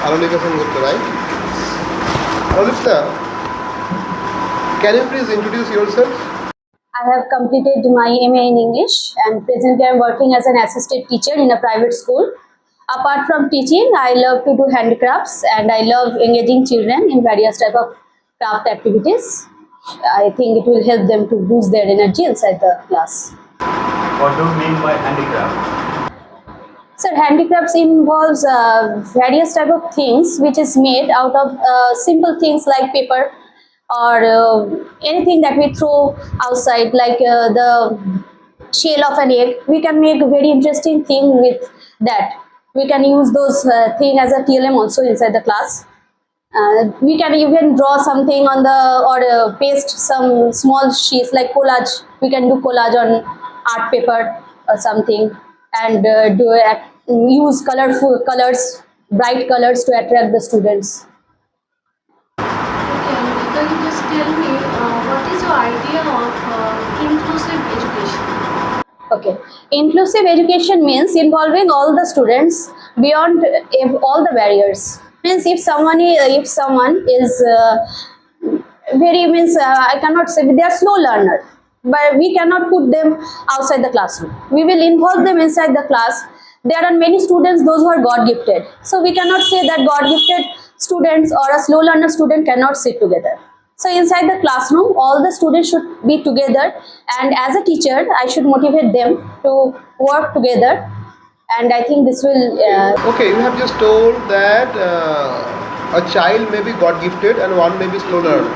Arolika Sengupta, right? Arolika, can you please introduce yourself? I have completed my MA in English and presently I am working as an assistant teacher in a private school. Apart from teaching, I love to do handicrafts and I love engaging children in various type of craft activities. I think it will help them to boost their energy inside the class. What do you mean by handicraft? So handicrafts involves various type of things which is made out of simple things like paper or anything that we throw outside, like the shell of an egg. We can make a very interesting thing with that. We can use those thing as a TLM also inside the class. We can even draw something on the or paste some small sheets like collage. We can do collage on art paper or something, and use colorful colors, bright colors to attract the students. Okay, can you just tell me what is your idea of inclusive education? Okay, inclusive education means involving all the students beyond all the barriers. Means if someone is I cannot say they are slow learner, but we cannot put them outside the classroom. We will involve them inside the class. There are many students, those who are God gifted. So we cannot say that God gifted students or a slow learner student cannot sit together. So inside the classroom, all the students should be together, and as a teacher, I should motivate them to work together. And I think this will. Okay, you have just told that a child may be God gifted and one may be slow learner.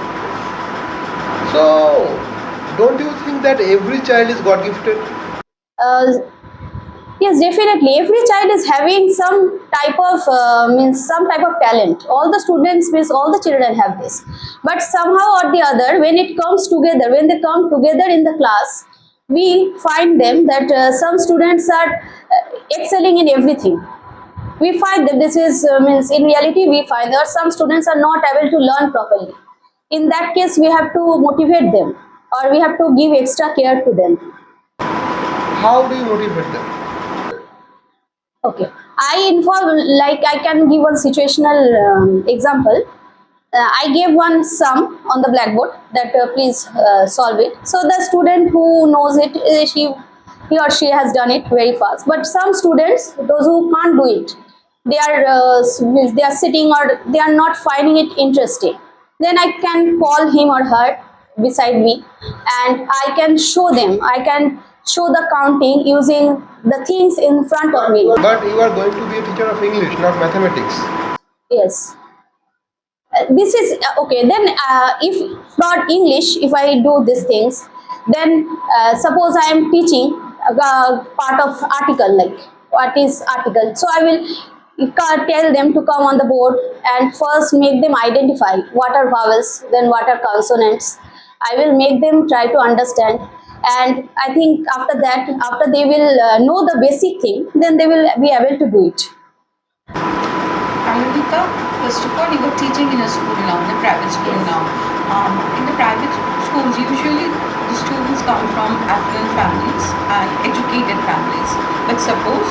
So, don't you think that every child is God gifted? Yes, definitely. Every child is having some type of talent. All the students, all the children have this. But somehow or the other, when it comes together, when they come together in the class, we find them that some students are excelling in everything. We find that this is in reality we find that some students are not able to learn properly. In that case, we have to motivate them, or we have to give extra care to them. How do you motivate them? Okay, I can give one situational example. I gave one sum on the blackboard that please solve it. So the student who knows it, he or she has done it very fast. But some students, those who can't do it, they are sitting or they are not finding it interesting. Then I can call him or her beside me, and I can show them. I can show the counting using the things in front of me. But you are going to be a teacher of English, not mathematics. Yes. This is okay. Then if not English, if I do these things, then suppose I am teaching a part of article, like what is article. So I will tell them to come on the board and first make them identify what are vowels, then what are consonants. I will make them try to understand. And I think after that, after they will know the basic thing, then they will be able to do it. Arolika, first of all, you were teaching in a school now, in a private school now. In the private schools, usually the students come from affluent families and educated families. But suppose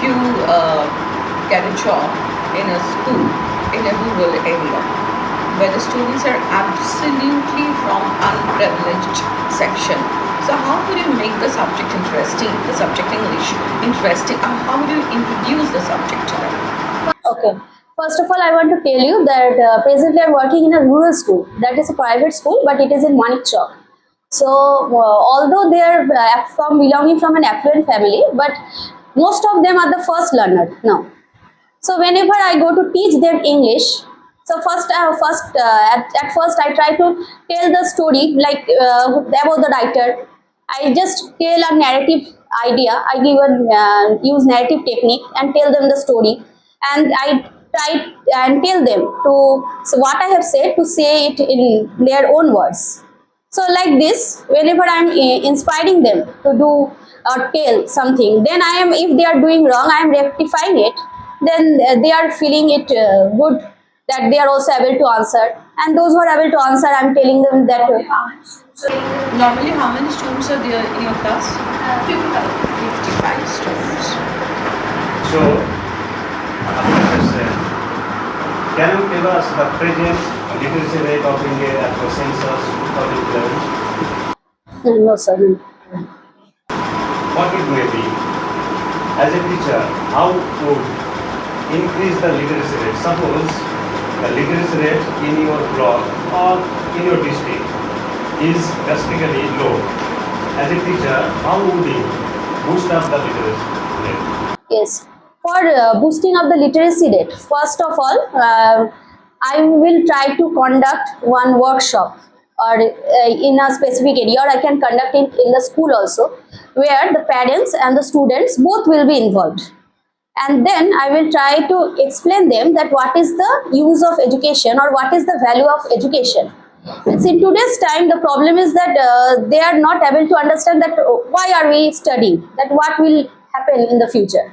you get a job in a school in a rural area, where the students are absolutely from unprivileged section. So how would you make the subject interesting, the subject English interesting, and how would you introduce the subject to them? Okay. First of all, I want to tell you that presently I am working in a rural school. That is a private school, but it is in Manikchowk. So although they are belonging from an affluent family, but most of them are the first learner now. So whenever I go to teach them English, so at first I try to tell the story like about the writer. I just tell a narrative idea. I use narrative technique and tell them the story, and I try and tell them so what I have said to say it in their own words. So like this, whenever I am inspiring them to do or tell something, then if they are doing wrong, I am rectifying it. Then they are feeling it good, that they are also able to answer, and those who are able to answer, I am telling them that. Normally, how many students are there in your class? 55. 55 students. So, Can you tell us the present literacy rate of India as per census 2011? No, sir. No. What it may be? As a teacher, how would increase the literacy rate? Suppose the literacy rate in your block or in your district is drastically low. As a teacher, how would you boost up the literacy rate? Yes. For boosting up the literacy rate, first of all, I will try to conduct one workshop or in a specific area, or I can conduct it in the school also, where the parents and the students both will be involved. And then I will try to explain them that what is the use of education or what is the value of education. It's in today's time, the problem is that they are not able to understand that why are we studying, that what will happen in the future.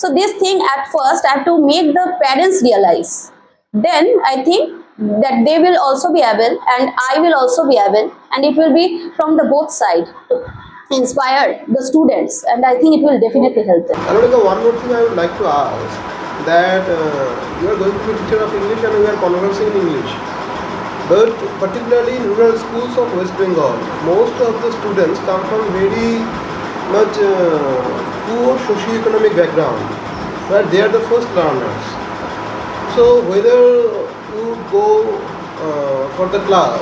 So this thing at first I have to make the parents realize. Then I think that they will also be able and I will also be able, and it will be from the both side to inspire the students, and I think it will definitely help them. Anuradha, one more thing I would like to ask, that you are going to be a teacher of English and we are conversing in English. But particularly in rural schools of West Bengal, most of the students come from very much poor socio-economic background, where they are the first learners. So whether you go for the class,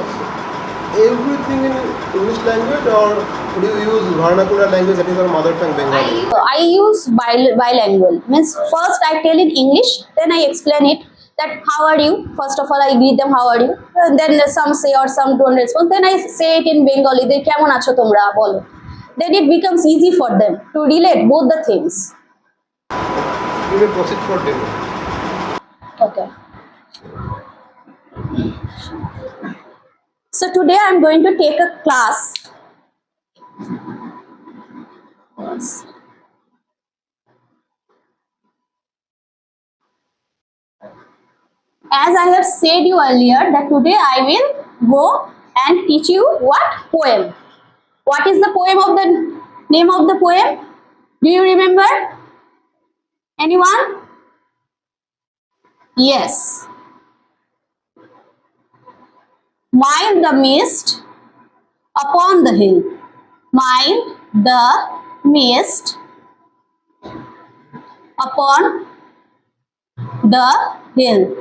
everything in English language, or would you use vernacular language, that is our mother tongue, Bengali? I use bilingual. Means first I tell in English, then I explain it that how are you. First of all, I greet them, how are you, and then some say or some don't respond. Then I say it in Bengali, they kemon acho tomra bolo. Then it becomes easy for them to relate both the things. You may proceed for demo. Okay. So today I am going to take a class. As I have said you earlier, that today I will go and teach you what? Poem. What is the poem of the name of the poem? Do you remember? Anyone? Yes. Mind the mist upon the hill. Mind the mist upon the hill.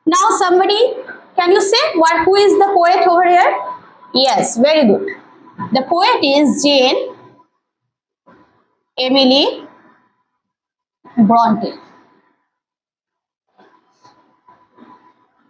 Now somebody, can you say who is the poet over here? Yes, very good. The poet is Jane Emily Bronte.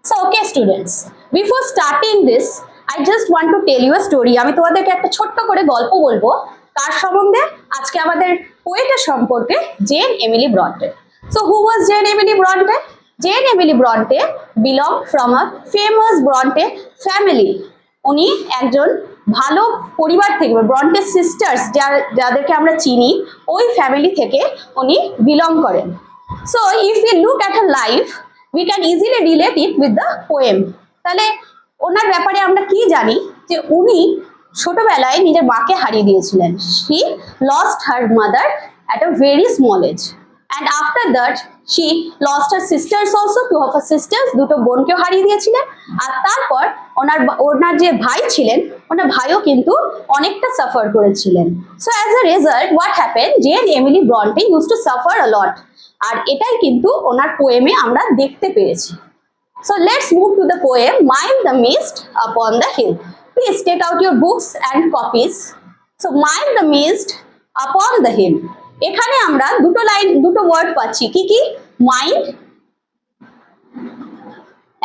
So okay students, before starting this, I just want to tell you a story. আমি তোমাদেরকে একটা ছোট্ট করে গল্প বলবো কার সম্বন্ধে? আজকে আমাদের পোয়েটের সম্পর্কে, Jane Emily Bronte. So who was Jane Emily Bronte? Jane Emily Bronte belonged from a famous Bronte family. উনি একজন ভালো পরিবার থেকে, ব্রন্টে সিস্টার্স যাদেরকে আমরা চিনি, ওই ফ্যামিলি থেকে উনি বিলং করেন। So if we look at her life, we can easily relate it with the poem. তাহলে ওনার ব্যাপারে আমরা কি জানি, যে উনি ছোটবেলায় নিজের মাকে হারিয়ে দিয়েছিলেন। She lost her mother at a very small age, and after that she lost her sisters also, two of her sisters, দুটো বোনকেও হারিয়ে দিয়েছিলেন। আর তারপর ওনার যে ভাই ছিলেন, ওনার ভাইও কিন্তু অনেকটা সাফার করেছিলেন। So as a result, what happened? Jane Emily Bronte used to suffer a lot. আর এটাই কিন্তু ওনার পোয়েমে আমরা দেখতে পেয়েছি। So let's move to the poem Mind the Mist Upon the Hill. Please take out your books and copies. So mind the mist upon the hill. এখানে আমরা দুটো word পাচ্ছি, কি কি? Mind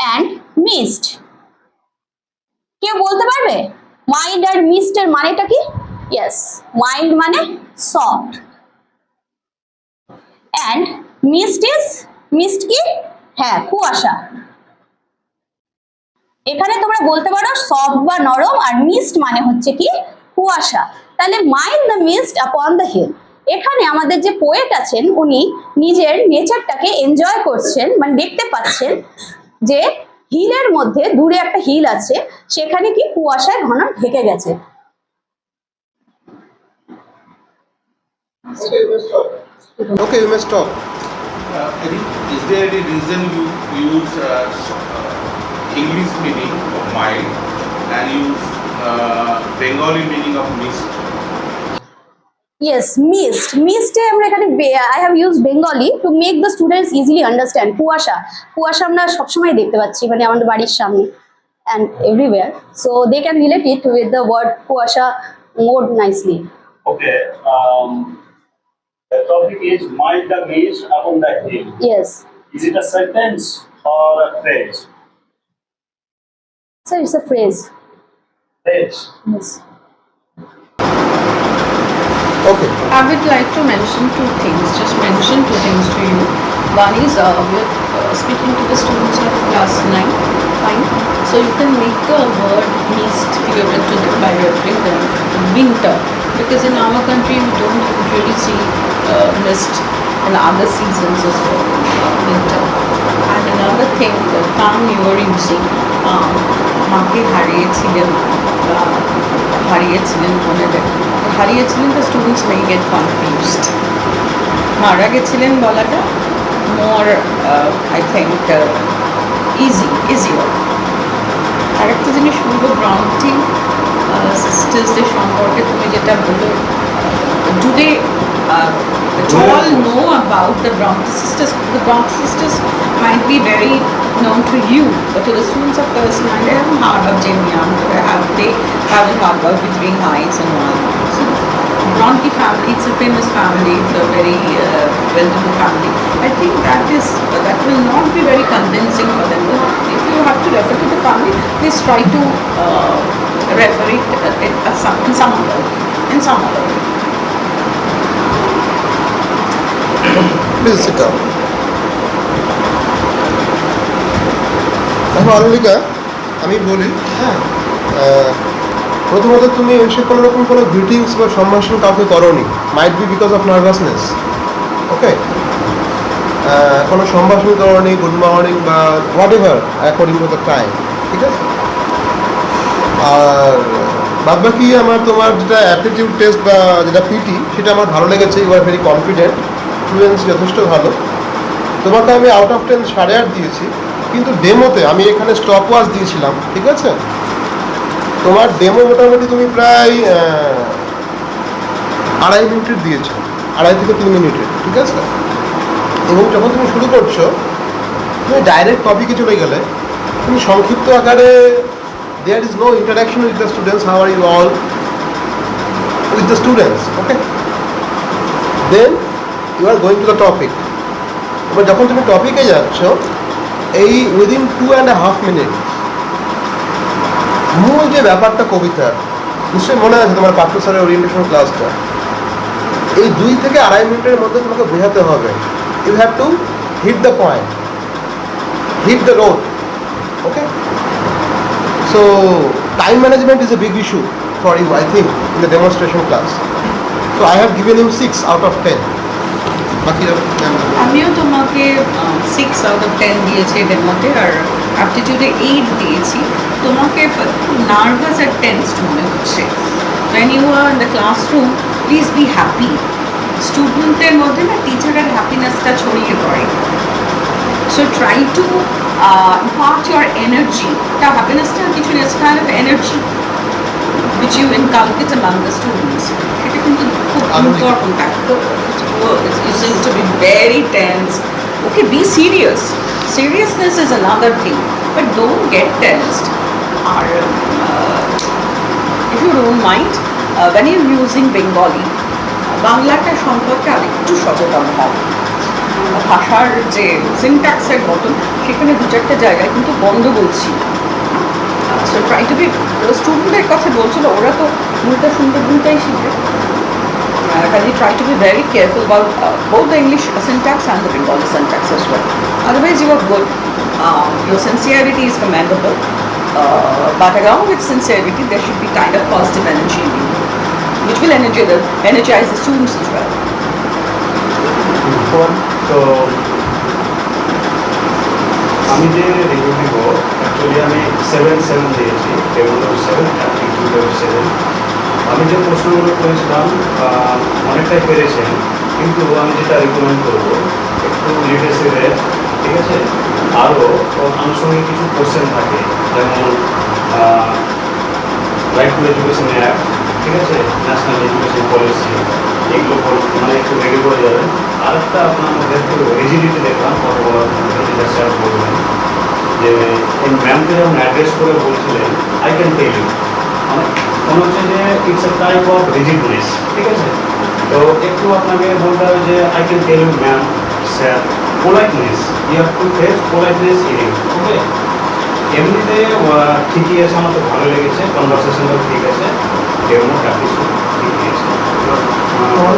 and mist. কেউ বলতে পারবে মাইন্ড আর মিস্টের মানেটা কি? ইয়েস, মাইন্ড মানে সফট, অ্যান্ড মিস্ট কি? হ্যাঁ, কুয়াশা। এখানে তোমরা বলতে পারো সফট বা নরম, আর মিস্ট মানে হচ্ছে কি? কুয়াশা। তাহলে mind the mist upon the hill, এখানে আমাদের যে পোয়েট আছেন উনি নিজের নেচারটাকে এনজয় করছেন, মানে দেখতে পাচ্ছেন যে হিলের মধ্যে দূরে একটা হিল আছে, সেখানে কি কুয়াশায় ঘন ঢেকে গেছে। Okay, you may stop. Is there any reason you use English meaning of mild and use Bengali meaning of mist? Yes, mist. Mist আমরা এখানে I have used Bengali to make the students easily understand. কুয়াশা আমরা সবসময় দেখতে পাচ্ছি মানে আমাদের বাড়ির সামনে and everywhere. So they can relate it with the word কুয়াশা more nicely. Okay. The topic is mild the mist upon the hill. Yes. Is it a sentence or a phrase? So it's a phrase. Phrase. Yes. Okay. I would like to mention two things, just mention two things to you. One is we're speaking to the students of class 9, fine. So you can make the word mist clearer to them by referring them to winter. Because in our country we don't usually see mist in other seasons as well, winter. And another thing, the term you were using, মাকে হারিয়েছিলেন মনে দেয় হারিয়েছিলেন, the students may get confused. মারা গেছিলেন বলাটা more I think easier. আরেকটা জিনিস বলবো, grounding সিস্টার্সদের সম্পর্কে তুমি যেটা বললো, do they all know about the Bronte sisters? The Bronte sisters might be very known to you, but to the students of class 9, they haven't heard of Jane Young, they haven't heard about Between Heights and all. So the Bronte family, it's a famous family, it's a very well-known family. I think that will not be very convincing for them. If you have to refer to the family, please try to refer it in some other way. Please sit down. Arunika, আমি বলি, হ্যাঁ, প্রথমত তুমি এসে কোনো রকম কোনো greetings বা সম্ভাষণ কাউকে করোনি, might be because of nervousness. Okay, কোনো সম্ভাষণ করোনি, গুড মর্নিং বা whatever according to the time, ঠিক আছে? আর বাদ বাকি তোমার যেটা অ্যাপটিটিউড টেস্ট বা যেটা পিটি, সেটা আমার ভালো লেগেছে। You are very confident, fluency যথেষ্ট ভালো। তোমাকে আমি আউট অফ 10 8.5 দিয়েছি, কিন্তু ডেমোতে আমি এখানে স্টপ ওয়াচ দিয়েছিলাম, ঠিক আছে? তোমার ডেমো মোটামুটি তুমি প্রায় 2.5 মিনিটের দিয়েছো, 2.5 থেকে 3 মিনিটের, ঠিক আছে? এবং যখন তুমি শুরু করছো, তুমি ডাইরেক্ট টপিকে চলে গেলে, তুমি সংক্ষিপ্ত আকারে there is no interaction with the students, how are you all with the students, okay? Then you are going to the topic. এবার যখন তুমি টপিকে যাচ্ছ, এই উইদিন 2.5 মিনিট মূল যে ব্যাপারটা কবিতা, নিশ্চয়ই মনে আছে তোমার পাঠ্য স্যারের ওরিয়েন্টেশন ক্লাসটা, এই 2 থেকে 2.5 মিনিটের মধ্যে তোমাকে বোঝাতে হবে। You have to hit the point, hit the road, okay? So time management is a big issue for you, I think, in the demonstration class. So I have given him 6 out of 10. আমিও তোমাকে 6 out of 10 দিয়েছি ডেমোতে, আর অ্যাপটিটিউডে 8 দিয়েছি। তোমাকে nervous আর tensed মনে হচ্ছে। when you are in the classroom, please be happy. স্টুডেন্টদের মধ্যে না টিচারের হ্যাপিনেসটা ছড়িয়ে পড়ে। So try to impart your energy. The happiness is kind of energy which you inculcate among the students. It is important. You seem to be very tense. Okay, be serious. Seriousness is another thing, but don't get tensed. Or if you don't mind, when you're using Bengali, বাংলাটা সম্পর্কে আরেকটু সচেতন হও। ভাষার যে সিনট্যাক্সের মতন সেখানে 2-4 জায়গায় কিন্তু গন্ডগোল ছিল। সো ট্রাই টু বি, স্টুডেন্টদের কাছে বলছিল ওরা তো ভুলটা শুনতে ভুলটাই শিখবে, কাজে try to be very careful about both the English syntax and the Bengali syntax as well. Otherwise you are good. Your sincerity is commendable, but along with sincerity there should be kind of positive energy in you, which will energize the students as well. তো আমি যে review দিব, actually আমি 7 দিয়েছি, ডেমোটাও 7, অ্যাপটিটিউডেও 7। আমি যে প্রশ্নগুলো করেছিলাম অনেকটাই পেরেছেন, কিন্তু আমি যেটা রিকমেন্ড করবো একটু লিটারেসি রেট, ঠিক আছে, আরও আনুষঙ্গিক কিছু কোশ্চেন থাকে, যেমন রাইট টু এডুকেশন অ্যাক্ট, ঠিক আছে, ন্যাশনাল এডুকেশন পলিসি, এগুলো মানে একটু রেডি করে যাবেন। আরেকটা আপনার মধ্যে একটু রিজিডিটি দেখলাম, কথা বলার যেটা শেয়ার করবেন, যে এই ম্যামকে যখন অ্যাড্রেস করে বলছিলেন আই ক্যান টেল ইউ, মানে মনে হচ্ছে যে it's a type of rigidness, ঠিক আছে। তো একটু আপনাকে বলতে হবে যে I can tell you ma'am, sir, politeness, you have to face politeness in you, okay. এমনিতে ঠিকই আছে, আমার তো ভালো লেগেছে, কনভারসেশনটাও ঠিক আছে, ডেমো প্র্যাকটিস ঠিকই আছে। আমার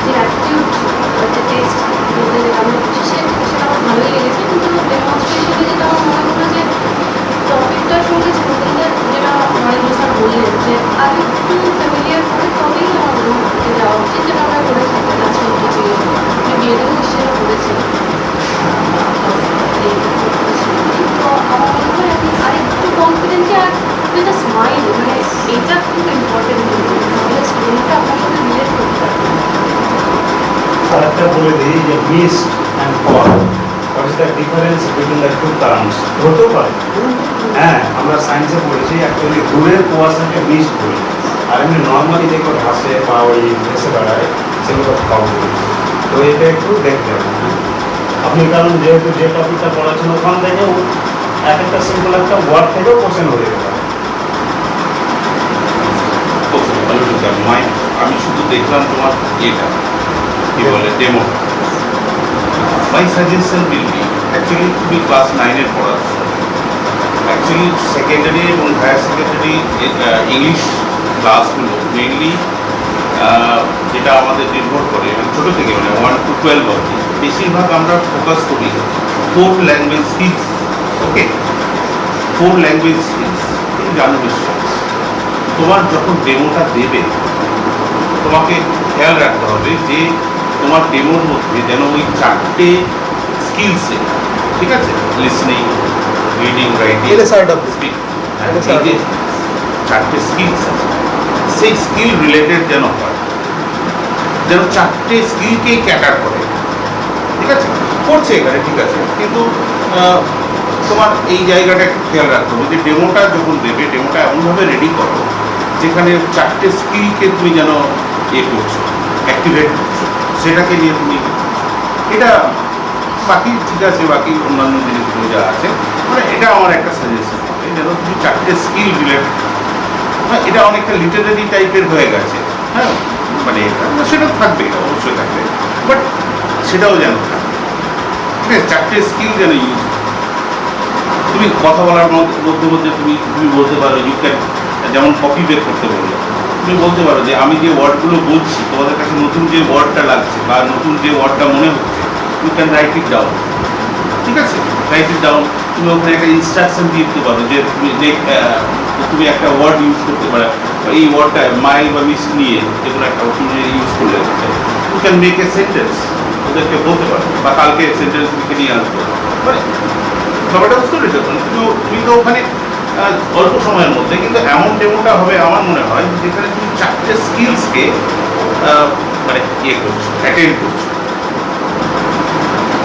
যে অ্যাটিটিউড যে টেস্ট বলতে যেটা আমরা করছি সেটা আমার ভালোই লেগেছে, কিন্তু ডেমনস্ট্রেশনে যেটা আমার মনে হলো যে টপিকটার সঙ্গে ছাত্রদের যেটা নরেন্দ্র স্যার বললেন যে আর একটু ফ্যামিলিয়ার করে তবেই আমার মনে হয় যাওয়া উচিত, যেটা আমরা করে থাকি ন্যাশনাল টিচিং B.Ed নিশ্চয়ই করেছি। তো আমার মনে হয় আমি আর একটু কনফিডেন্টলি আর উইথ আ স্মাইল, মানে এইটা খুব ইম্পর্টেন্ট, তাহলে স্টুডেন্টটা আপনার সাথে রিলেট করতে পারবে। আরেকটা বলে দিই যে missed and fall, what is the difference between the two terms, হতেও পারে। হ্যাঁ, আমরা সায়েন্সে পড়েছি অ্যাকচুয়ালি দূরের কুয়াশাকে মিসড বলি, আর এমনি নর্মালি যেগুলো ঘাসে বা ওই ভেসে বেড়ায় সেগুলো ফল বলি। তো এটা একটু দেখতে হবে। আপনি কারণ যেহেতু যে টপিকটা পড়াচ্ছেন ওখান থেকেও এক একটা সিম্পল একটা ওয়ার্ড থেকেও কোশ্চেন হয়ে যেতে পারে। আমি শুধু দেখলাম তোমার এটা কি বলে demo. My suggestion will be, actually তুমি ক্লাস 9-এর পড়াচ্ছ, অ্যাকচুয়ালি সেকেন্ডারি এবং হায়ার সেকেন্ডারি ইংলিশ ক্লাসগুলো মেইনলি যেটা আমাদের নির্ভর করে ছোটো থেকে মানে 1 to 12 অবধি বেশিরভাগ আমরা ফোকাস করি 4 ল্যাঙ্গুয়েজ স্কিলস, ওকে, 4 ল্যাঙ্গুয়েজ স্কিলস জানো নিশ্চয়। তোমার যখন ডেমোটা দেবে তোমাকে খেয়াল রাখতে হবে যে তোমার ডেমোর মধ্যে যেন ওই 4টে স্কিলসে, ঠিক আছে, লিসনিং, রিডিং, রাইটিং, স্পিকিং, এই যে 4টে স্কিলস আছে সেই স্কিল রিলেটেড যেন হয়, যেন 4টে স্কিলকেই ক্যাটার করে, ঠিক আছে। করছে এখানে ঠিক আছে, কিন্তু তোমার এই জায়গাটা একটু খেয়াল রাখতে হবে যে ডেমোটা যখন দেবে ডেমোটা এমনভাবে রেডি করো যেখানে 4টে স্কিলকে তুমি যেন করছো, অ্যাক্টিভেট করছো, সেটাকে নিয়ে তুমি এটা বাকি ঠিক আছে, বাকি অন্যান্য জিনিসগুলো যা আছে মানে এটা আমার একটা সাজেশন হবে যেন তুমি 4টে স্কিল রিলেটেড, হ্যাঁ, এটা অনেকটা লিটারারি টাইপের হয়ে গেছে, হ্যাঁ, মানে এটা সেটা থাকবে, অবশ্যই থাকবে, বাট সেটাও যেন থাকবে, ঠিক আছে। 4টে স্কিল যেন ইউজ, তুমি কথা বলার মধ্যে মধ্যে তুমি বলতে পারো, ইউ ক্যান, যেমন কপি বের করতে বললো, তুমি বলতে পারো যে আমি যে ওয়ার্ডগুলো বলছি তোমাদের কাছে নতুন যে ওয়ার্ডটা লাগছে বা নতুন যে ওয়ার্ডটা মনে হচ্ছে, you can write it down, ঠিক আছে, রাইট ইট ডাউন। তুমি ওখানে একটা ইনস্ট্রাকশন দিয়ে দিতে পারো যে তুমি একটা ওয়ার্ড ইউজ করতে পারো, এই ওয়ার্ডটা মাইল বা মিস নিয়ে যেগুলো একটা তুমি ইউজ করলে you can make a sentence, ওদেরকে বলতে পারো, বা কালকে সেন্টেন্স লিখে নিয়ে আসতে পারো, মানে ব্যাপারটা বুঝতে পেরেছো। তুমি তো ওখানে অল্প সময়ের মধ্যে কিন্তু এমন ডেমোটা হবে আমার মনে হয় যেখানে তুমি 4টে স্কিলসকে মানে করছো, অ্যাটেন্ড করছো,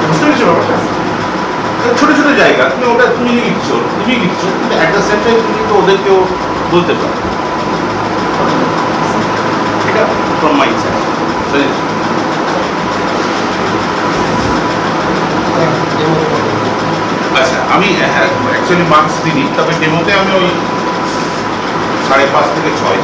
বুঝতে পেরেছো ব্যাপারটা। ছোটো ছোটো জায়গা তুমি লিখছো কিন্তু অ্যাট দ্য সেম টাইম তুমি তো ওদেরকেও বলতে পারো, এটা ফ্রম মাই সাইড। আচ্ছা, আমি অ্যাকচুয়ালি মার্কস দিই, তবে ডেমোতে আমি ওই 5.5 থেকে 6